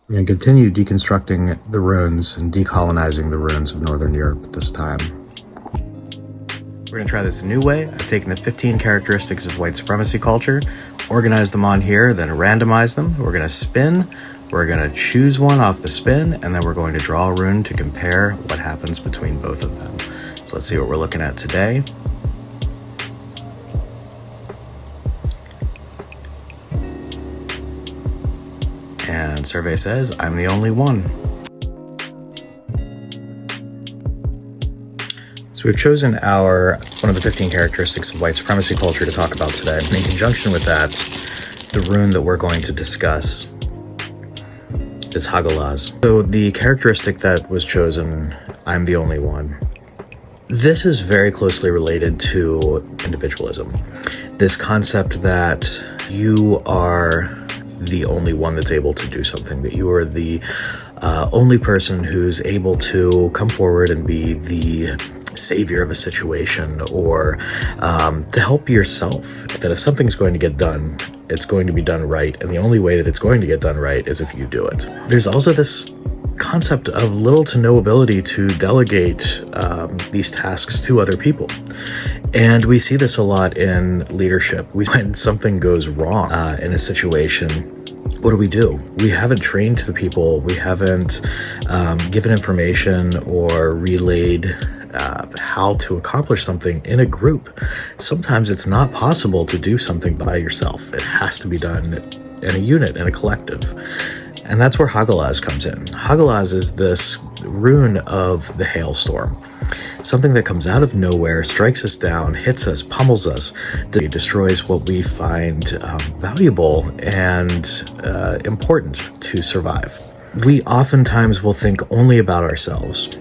We're going to continue deconstructing the runes and decolonizing the runes of Northern Europe this time. We're going to try this a new way. I've taken the 15 characteristics of white supremacy culture, organized them on here, then randomized them. We're going to spin. We're going to choose one off the spin, and then we're going to draw a rune to compare what happens between both of them. So let's see what we're looking at today. And survey says, I'm the only one. So we've chosen one of the 15 characteristics of white supremacy culture to talk about today. And in conjunction with that, the rune that we're going to discuss is Hagalaz. So the characteristic that was chosen, I'm the only one. This is very closely related to individualism. This concept that you are the only one that's able to do something, that you are the only person who's able to come forward and be the savior of a situation, or to help yourself, that if something's going to get done, it's going to be done right, and the only way that it's going to get done right is if you do it. There's also this concept of little to no ability to delegate these tasks to other people. And we see this a lot in leadership. When something goes wrong in a situation, what do? We haven't trained the people, we haven't given information or relayed how to accomplish something in a group. Sometimes it's not possible to do something by yourself. It has to be done in a unit, in a collective. And that's where Hagalaz comes in. Hagalaz is this rune of the hailstorm. Something that comes out of nowhere, strikes us down, hits us, pummels us, destroys what we find valuable and important to survive. We oftentimes will think only about ourselves.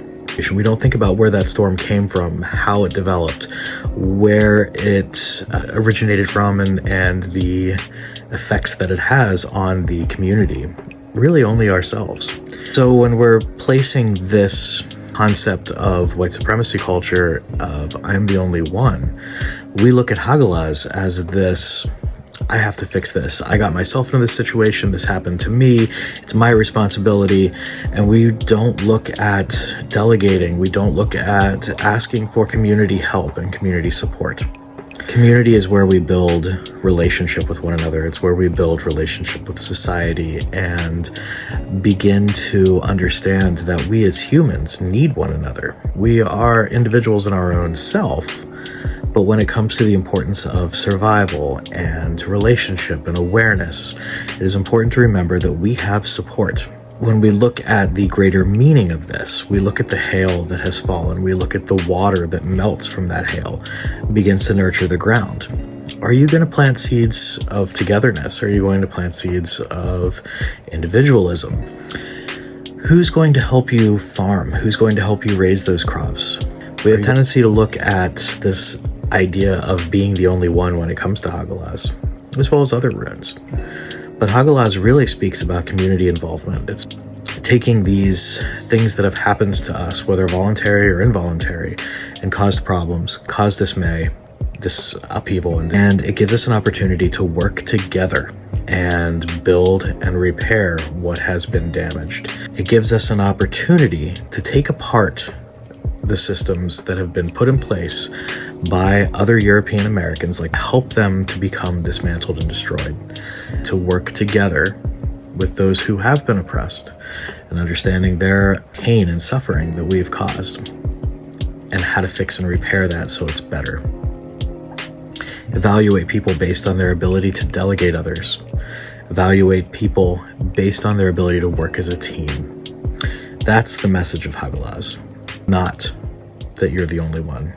We don't think about where that storm came from, how it developed, where it originated from, and the effects that it has on the community. Really only ourselves. So when we're placing this concept of white supremacy culture of I'm the only one, we look at Hagalaz as this, I have to fix this. I got myself into this situation. This happened to me. It's my responsibility. And we don't look at delegating. We don't look at asking for community help and community support. Community is where we build relationship with one another. It's where we build relationship with society and begin to understand that we as humans need one another. We are individuals in our own self, but when it comes to the importance of survival and relationship and awareness, it is important to remember that we have support. When we look at the greater meaning of this, we look at the hail that has fallen, we look at the water that melts from that hail, begins to nurture the ground. Are you going to plant seeds of togetherness? Are you going to plant seeds of individualism? Who's going to help you farm? Who's going to help you raise those crops? We have a tendency to look at this idea of being the only one when it comes to Hagalaz, as well as other runes. But Hagalaz really speaks about community involvement. It's taking these things that have happened to us, whether voluntary or involuntary, and caused problems, caused dismay, this upheaval, and it gives us an opportunity to work together and build and repair what has been damaged. It gives us an opportunity to take apart the systems that have been put in place by other European Americans, like help them to become dismantled and destroyed, to work together with those who have been oppressed and understanding their pain and suffering that we've caused and how to fix and repair that so it's better. Evaluate people based on their ability to delegate others. Evaluate people based on their ability to work as a team. That's the message of Hagalaz, not that you're the only one.